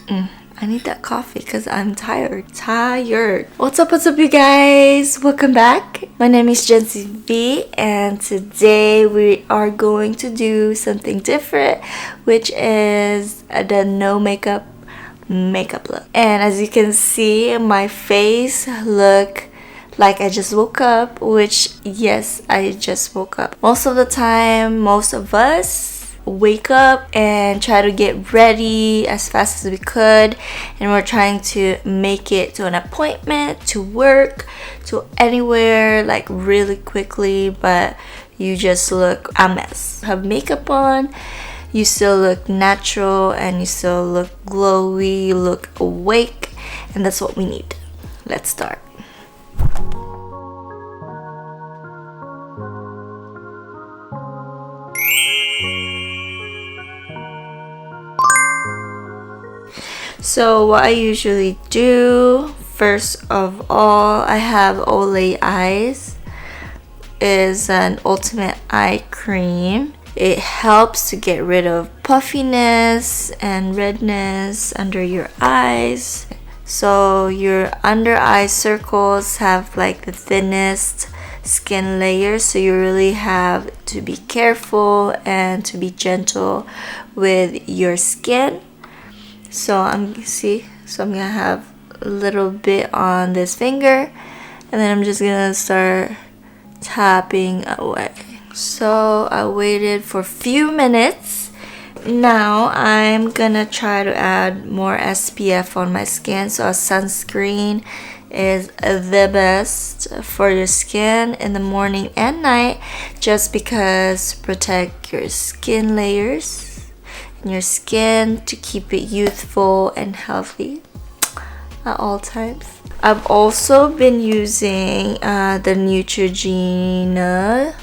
I need that coffee because I'm tired. What's up, you guys? Welcome back. My name is Jency V, and today we are going to do something different, which is the no makeup look. And as you can see, my face look like I just woke up, which yes, I just woke up. Most of the time, most of us wake up and try to get ready as fast as we could, and we're trying to make it to an appointment, to work, to anywhere like really quickly, but you just look a mess. Have makeup on, you still look natural and you still look glowy, you look awake, and that's what we need. Let's start. So what I usually do, first of all, I have Olay Eyes. Is an ultimate eye cream. It helps to get rid of puffiness and redness under your eyes. So your under eye circles have like the thinnest skin layer, so you really have to be careful and to be gentle with your skin. So I'm gonna have a little bit on this finger, and then I'm just gonna start tapping away. So I waited for a few minutes. Now I'm gonna try to add more SPF on my skin. So a sunscreen is the best for your skin in the morning and night, just because protect your skin layers, your skin, to keep it youthful and healthy at all times. I've also been using the Neutrogena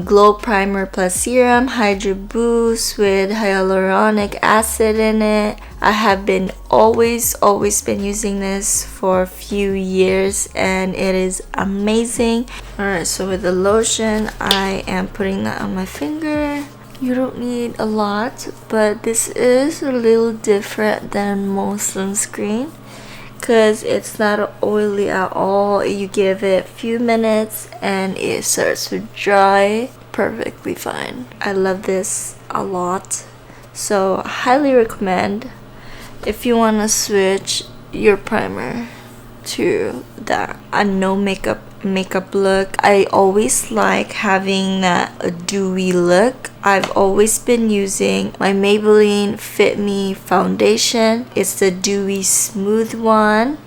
Glow Primer Plus Serum Hydra Boost with hyaluronic acid in it. I have been always been using this for a few years, and it is amazing. Alright, so with the lotion, I am putting that on my finger. You don't need a lot, but this is a little different than most sunscreen because it's not oily at all. You give it a few minutes and it starts to dry perfectly fine. I love this a lot, so highly recommend if you want to switch your primer to that no makeup look. I always like having that dewy look. I've always been using my Maybelline Fit Me foundation. It's the dewy smooth one.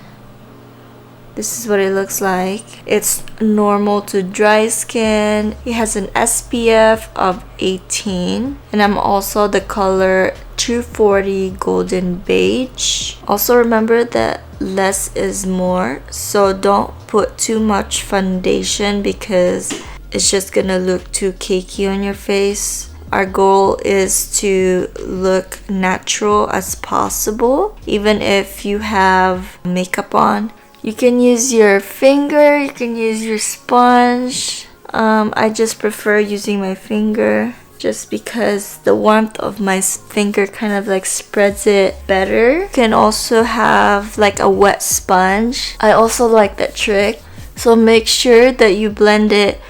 This is what it looks like. It's normal to dry skin. It has an SPF of 18, and I'm also the color 240 golden beige. Also remember that less is more, so don't put too much foundation because it's just gonna look too cakey on your face. Our goal is to look natural as possible, even if you have makeup on. You can use your finger, you can use your sponge. I just prefer using my finger just because the warmth of my finger kind of like spreads it better. You can also have like a wet sponge. I also like that trick. So make sure that you blend it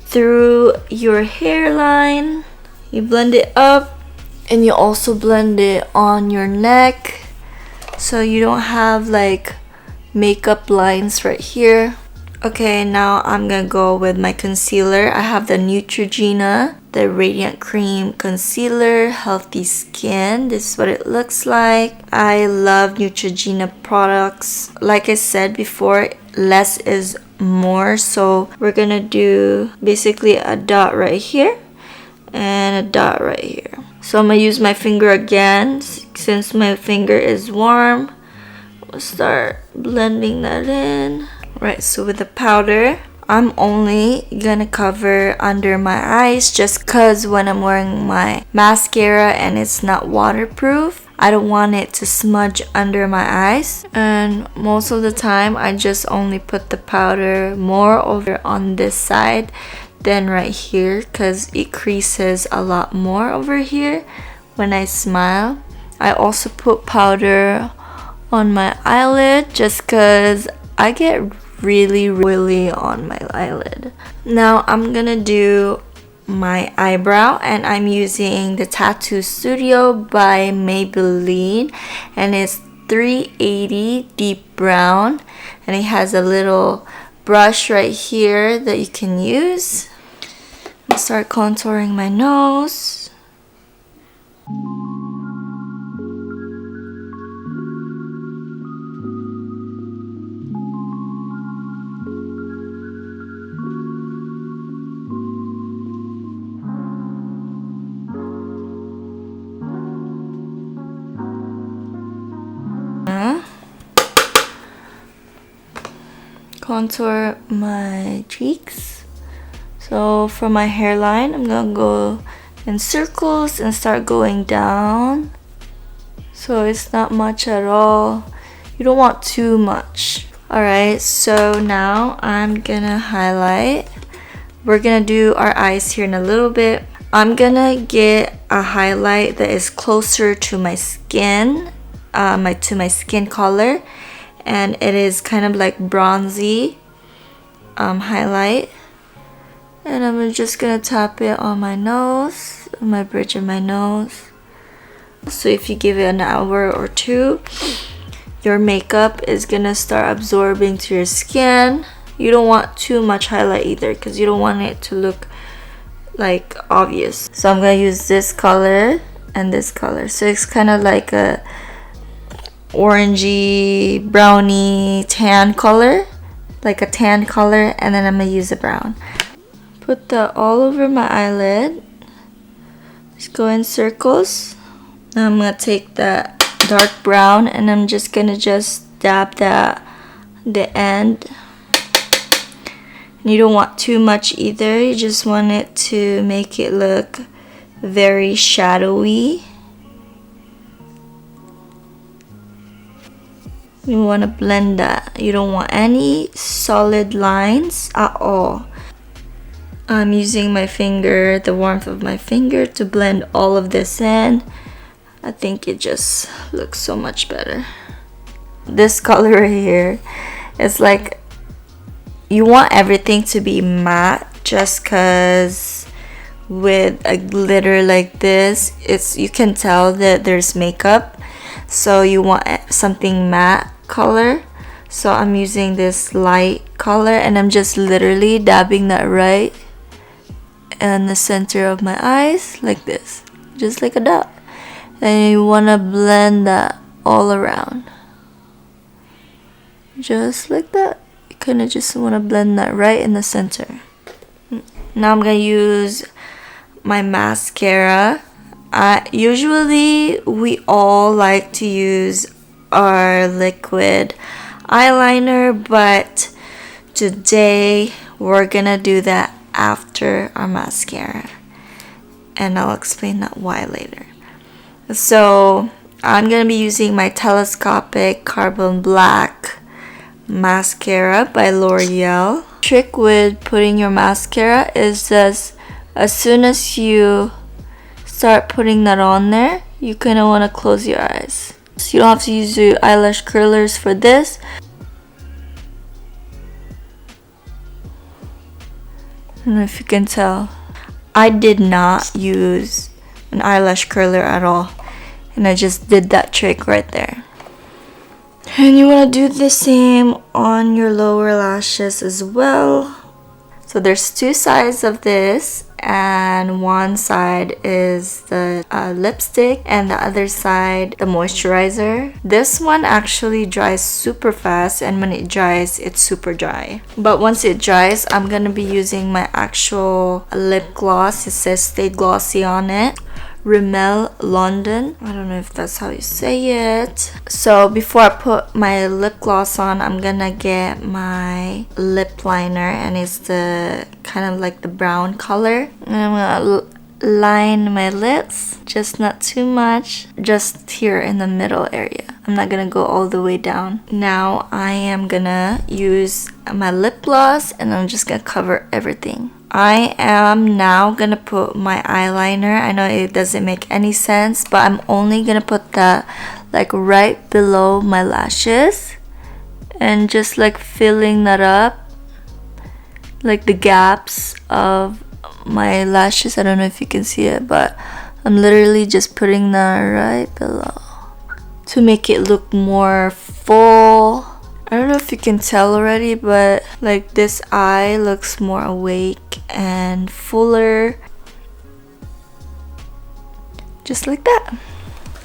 through your hairline. You blend it up, and you also blend it on your neck so you don't have like makeup lines right here. Okay, now I'm gonna go with my concealer. I have the Neutrogena, the Radiant Cream Concealer, Healthy Skin. This is what it looks like. I love Neutrogena products. Like I said before, less is more. So we're gonna do basically a dot right here and a dot right here. So I'm gonna use my finger again since my finger is warm. We'll start blending that in. Right, so with the powder, I'm only gonna cover under my eyes just cause when I'm wearing my mascara and it's not waterproof, I don't want it to smudge under my eyes. And most of the time, I just only put the powder more over on this side than right here, because it creases a lot more over here when I smile. I also put powder on my eyelid just because I get really oily on my eyelid. Now I'm gonna do my eyebrow, and I'm using the Tattoo Studio by Maybelline, and it's 380 deep brown, and it has a little brush right here that you can use. I'm gonna start contouring my nose. Contour my cheeks. So for my hairline, I'm gonna go in circles and start going down. So it's not much at all. You don't want too much. Alright, so now I'm gonna highlight. We're gonna do our eyes here in a little bit. I'm gonna get a highlight that is closer to my skin, to my skin color, and it is kind of like bronzy highlight. And I'm just gonna tap it on my nose, on my bridge of my nose. So if you give it an hour or two, your makeup is gonna start absorbing to your skin. You don't want too much highlight either because you don't want it to look like obvious. So I'm gonna use this color and this color. So it's kind of like a orangey, browny, tan color, like a tan color, and then I'm gonna use a brown. Put that all over my eyelid. Just go in circles. Now I'm gonna take that dark brown and I'm just gonna dab that the end. You don't want too much either. You just want it to make it look very shadowy. You want to blend that. You don't want any solid lines at all. I'm using my finger, the warmth of my finger, to blend all of this in. I think it just looks so much better. This color right here is like, you want everything to be matte just because with a glitter like this, you can tell that there's makeup. So you want something matte color. So I'm using this light color and I'm just literally dabbing that right in the center of my eyes like this, just like a dot. And you want to blend that all around, just like that. You kind of just want to blend that right in the center. Now I'm gonna use my mascara. Usually we all like to use our liquid eyeliner, but today we're gonna do that after our mascara, and I'll explain that why later. So I'm gonna be using my telescopic carbon black mascara by L'Oreal. Trick with putting your mascara is just as soon as you start putting that on there, you kind of want to close your eyes. So you don't have to use your eyelash curlers for this. I don't know if you can tell. I did not use an eyelash curler at all, and I just did that trick right there. And you want to do the same on your lower lashes as well. So there's two sides of this, and one side is the lipstick and the other side the moisturizer. This one actually dries super fast, and when it dries, it's super dry. But once it dries, I'm gonna be using my actual lip gloss. It says Stay Glossy on it. Rimmel London. I don't know if that's how you say it. So before I put my lip gloss on, I'm gonna get my lip liner, and it's the kind of like the brown color. And I'm gonna line my lips, just not too much, just here in the middle area. I'm not gonna go all the way down. Now I am gonna use my lip gloss, and I'm just gonna cover everything I am now gonna put my eyeliner. I know it doesn't make any sense, but I'm only gonna put that like right below my lashes and just like filling that up, like the gaps of my lashes. I don't know if you can see it, but I'm literally just putting that right below to make it look more full. I don't know if you can tell already, but like this eye looks more awake and fuller, just like that.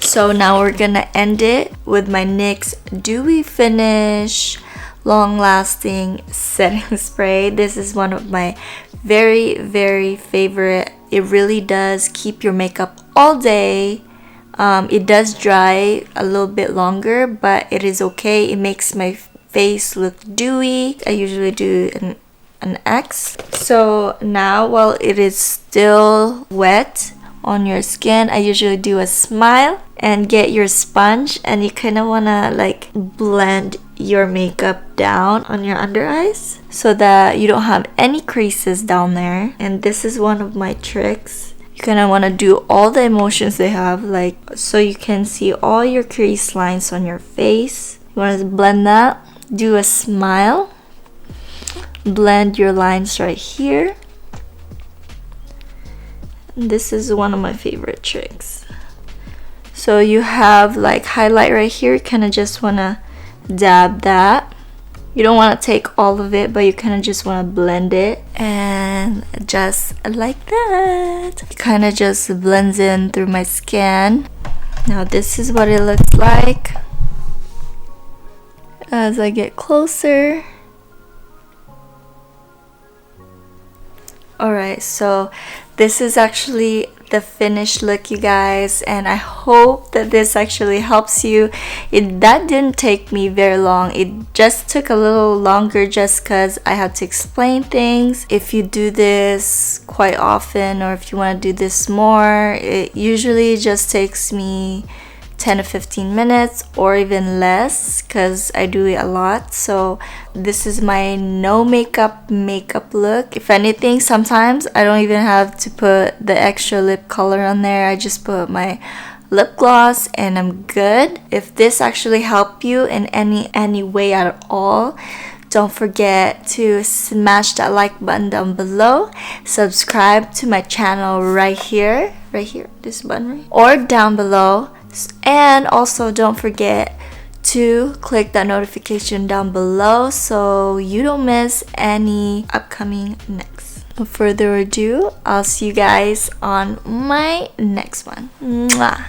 So now we're gonna end it with my NYX Dewy Finish long lasting setting spray. This is one of my very favorite. It really does keep your makeup all day. It does dry a little bit longer, but it is okay. It makes my face look dewy. I usually do an X. So now while it is still wet on your skin, I usually do a smile and get your sponge, and you kind of want to like blend your makeup down on your under eyes so that you don't have any creases down there. And this is one of my tricks. You kind of want to do all the emotions they have, like so you can see all your crease lines on your face. You want to blend that, do a smile, blend your lines right here. This is one of my favorite tricks. So you have like highlight right here, you kind of just want to dab that. You don't want to take all of it, but you kind of just want to blend it, and just like that. It kind of just blends in through my skin. Now this is what it looks like as I get closer. Alright, so this is actually the finished look, you guys, and I hope that this actually helps you. That didn't take me very long. It just took a little longer just because I had to explain things. If you do this quite often, or if you want to do this more, it usually just takes me 10 to 15 minutes or even less because I do it a lot. So this is my no makeup look. If anything, sometimes I don't even have to put the extra lip color on there. I just put my lip gloss and I'm good. If this actually helped you in any way at all, don't forget to smash that like button down below. Subscribe to my channel right here, this button right, or down below. And also don't forget to click that notification down below so you don't miss any upcoming next. No further ado, I'll see you guys on my next one. Mwah.